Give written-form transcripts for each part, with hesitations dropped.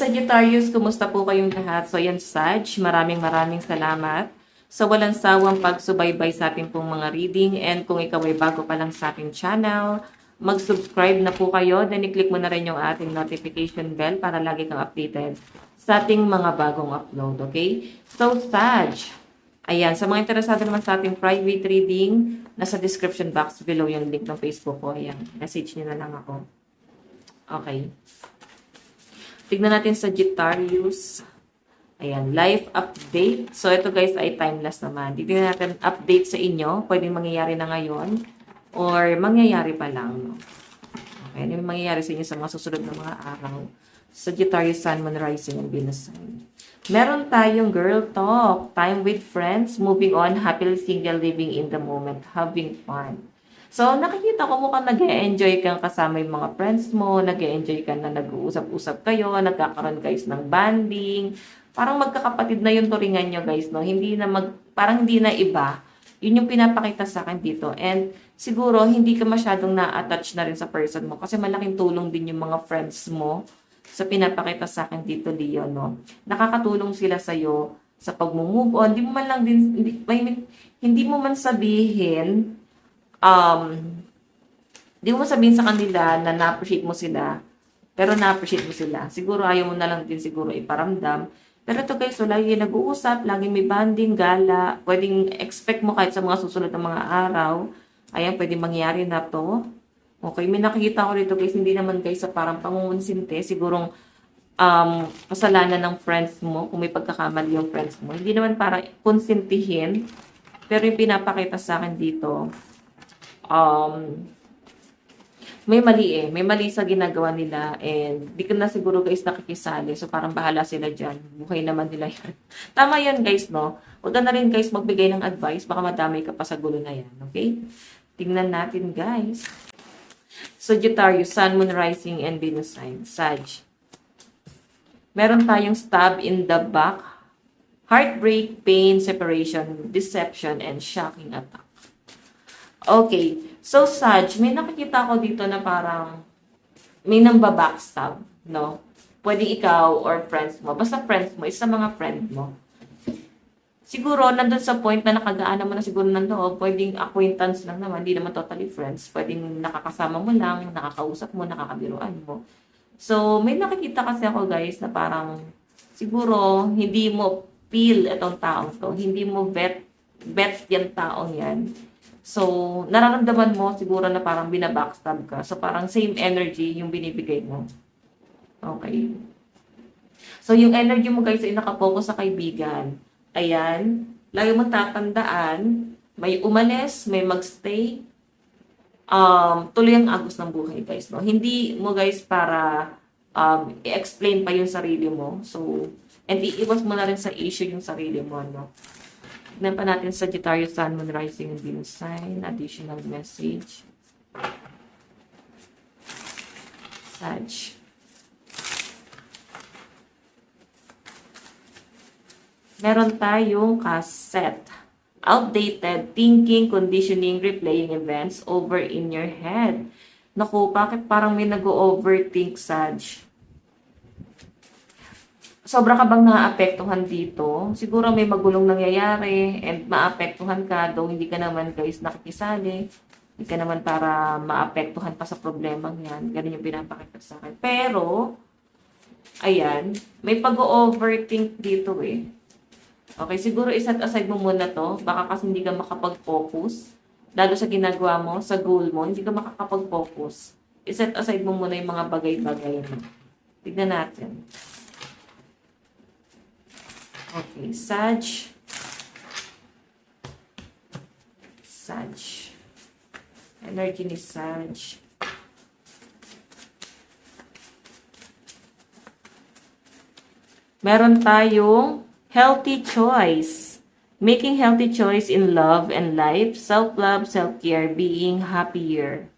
Sagittarius, kumusta po kayong lahat? So yan Sag, maraming salamat sa walang sawang pagsubaybay sa ating pong mga reading, and kung ikaw ay bago pa lang sa ating channel, mag-subscribe na po kayo, then i-click mo na rin yung ating notification bell para lagi kang updated sa ating mga bagong upload, okay? So Sag, ayan, sa mga interesado naman sa ating private reading, nasa description box below yung link ng Facebook ko, ayan, message niyo na lang ako. Okay. Tignan natin sa Sagittarius. Ayan, life update. So, ito guys ay timeless naman. Tignan natin update sa inyo. Pwedeng mangyayari na ngayon or mangyayari pa lang. No? Okay, ano yung mangyayari sa inyo sa mga susunod na mga araw? Sagittarius, Sun, Moon, Rising, and Venus sign. Meron tayong girl talk. Time with friends. Moving on. Happily single, living in the moment. Having fun. So, nakikita ko mukhang nag-e-enjoy kang kasama yung mga friends mo, nag-e-enjoy ka na nag-uusap-usap kayo, nagkakaroon guys ng banding. Parang magkakapatid na yung turingan nyo guys, no? Hindi na parang hindi na iba. Yun yung pinapakita sa akin dito. And siguro, hindi ka masyadong na-attach na rin sa person mo kasi malaking tulong din yung mga friends mo sa pinapakita sa akin dito, Leo, no? Nakakatulong sila sa'yo sa pag-move on. Hindi mo man lang din, hindi mo man sabihin, di mo sabihin sa kanila na na-appreciate mo sila, pero na-appreciate mo sila. Siguro ayaw mo na lang din siguro iparamdam. Pero ito guys, so lagi nag-uusap, lagi may banding, gala, pwedeng expect mo kahit sa mga susunod na mga araw. Ayan, pwedeng mangyari na to. Okay, may nakikita ko dito guys, hindi naman guys sa parang pangungunsinte, sigurong kasalanan ng friends mo, kung may pagkakamali yung friends mo. Hindi naman para konsintihin, pero yung pinapakita sa akin dito, may mali sa ginagawa nila, and di ka na siguro guys nakikisali, so parang bahala sila dyan, buhay naman nila yan. Tama yan guys, no? Huwag na rin guys magbigay ng advice, baka madamay ka pa sa gulo na yan, okay? Tingnan natin guys. Sagittarius, Sun, Moon, Rising, and Venus sign. Sag. Meron tayong stab in the back, heartbreak, pain, separation, deception, and shocking attack. Okay. So, Sag, may nakikita ko dito na parang may namba-backstab, no? Pwede ikaw or friends mo. Basta friends mo, isa mga friend mo. Siguro, nandun sa point na nakagaan naman na siguro nandoon, pwedeng acquaintance lang naman, hindi naman totally friends. Pwedeng nakakasama mo lang, nakakausap mo, nakakabiruan mo. So, may nakikita kasi ako guys na parang siguro hindi mo feel itong taong to. Hindi mo bet yung taong yan. So, nararamdaman mo siguro na parang binabackstab ka. So, parang same energy yung binibigay mo. Okay. So, yung energy mo guys ay nakapokus sa kaibigan. Ayan. Lagi mo tatandaan, may umalis, may magstay. Tuloy ang agos ng buhay guys. No? Hindi mo guys para i-explain pa yung sarili mo. So, and iiwas mo na rin sa issue yung sarili mo. No? Tignan pa natin sa Sagittarius, Sun, Moon, Rising, and Venus sign. Additional message. Sag. Meron tayong cassette. Outdated thinking, conditioning, replaying events over in your head. Naku, bakit parang may nag-overthink, Sag? Sobra ka bang naapektuhan dito? Siguro may magulong nangyayari and maapektuhan ka, though hindi ka naman guys nakikisali. Hindi ka naman para maapektuhan pa sa problemang yan. Ganun yung pinapakita sa akin. Pero, ayan, may pag-overthink dito eh. Okay, siguro iset aside mo muna to. Baka kasi hindi ka makapag-focus. Lalo sa ginagawa mo, sa goal mo, hindi ka makakapag-focus. Iset aside mo muna yung mga bagay-bagay mo. Tignan natin. Okay, Sag. Sag. Energy ni Sag. Meron tayong healthy choice. Making healthy choice in love and life. Self-love, self-care, being happier.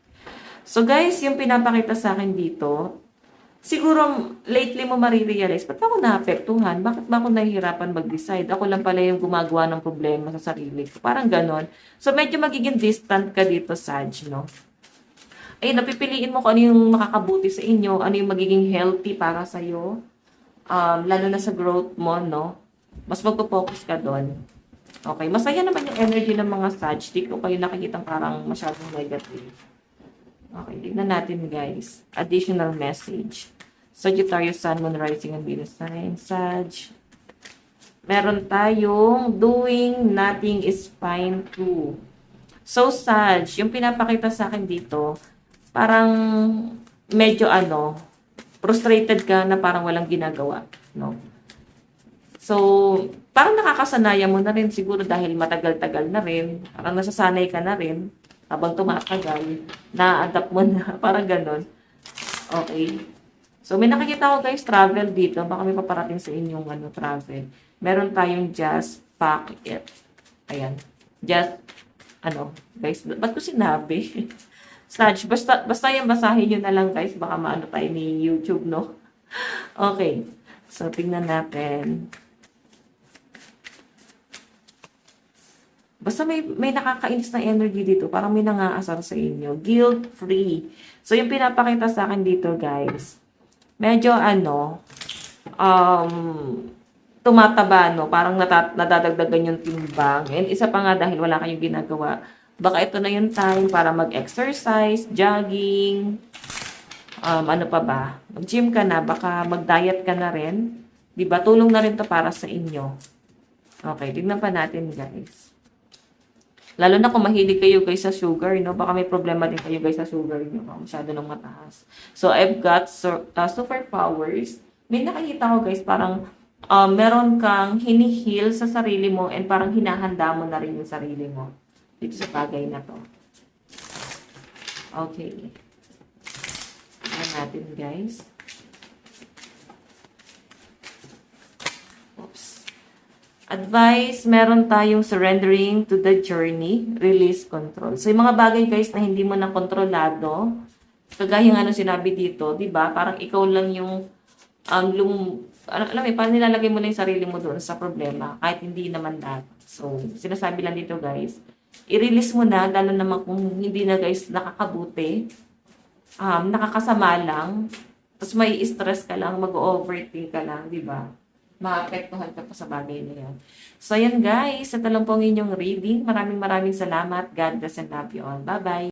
So guys, yung pinapakita sa akin dito, siguro, lately mo marirealize, ba't ako naapektuhan? Bakit ba ako nahihirapan mag-decide? Ako lang pala yung gumagawa ng problema sa sarili ko. Parang ganon. So, medyo magiging distant ka dito, Sag, no? Ay, napipiliin mo kung ano yung makakabuti sa inyo, ano yung magiging healthy para sa'yo. lalo na sa growth mo, no? Mas magpo-focus ka doon. Okay, masaya naman yung energy ng mga Sag. Di ko kayo nakikita parang masyadong negative. Okay, tignan natin guys. Additional message. Sagittarius, Sun, Moon, Rising, and Venus sign. Sag. Meron tayong doing nothing is fine too. So, Sag, yung pinapakita sa akin dito, parang medyo frustrated ka na parang walang ginagawa, no? So, parang nakakasanayan mo na rin siguro dahil matagal-tagal na rin. Parang nasasanay ka na rin habang tumatagal. Na-adapt mo na. Parang ganon. Okay. So, may nakikita ko guys, travel dito. Baka may paparating sa inyong travel. Meron tayong just pack it. Ayan. Just, guys, ba't ko sinabi? Sag, basta yung basahin nyo na lang guys. Baka maano tayo ni YouTube, no? Okay. So, tingnan natin. Basta may nakakainis na energy dito. Parang may nangaasar sa inyo. Guilt-free. So, yung pinapakita sa akin dito, guys, medyo tumataba, no? Parang nadadagdagan yung timbang. And isa pa nga dahil wala kayong ginagawa. Baka ito na yung time para mag-exercise, jogging, ano pa ba? Mag-gym ka na, baka mag-diet ka na rin. Diba? Tulong na rin to para sa inyo. Okay, tignan pa natin, guys. Lalo na kung mahilig kayo guys sa sugar, no? Baka may problema din kayo guys sa sugar nyo. Masyado nang mataas. So, I've got superpowers. May nakikita ko guys, parang meron kang hinihil sa sarili mo and parang hinahanda mo na rin yung sarili mo. Dito sa bagay na to. Okay. Tignan natin guys. Oops. Advice, meron tayong surrendering to the journey, release control. So, yung mga bagay guys na hindi mo na kontrolado, kagaya ng sinabi dito, di ba? Parang ikaw lang yung, parang nilalagay mo na yung sarili mo doon sa problema, kahit hindi naman dapat. So, sinasabi lang dito guys, i-release mo na, lalo naman kung hindi na guys nakakabuti, nakakasama lang, tapos may stress ka lang, mag-overthink ka lang, di ba? Maapektuhan ka pa sa bagay na yan. So, yan guys. Ito lang po ang inyong reading. Maraming salamat. God bless and love you all. Bye-bye.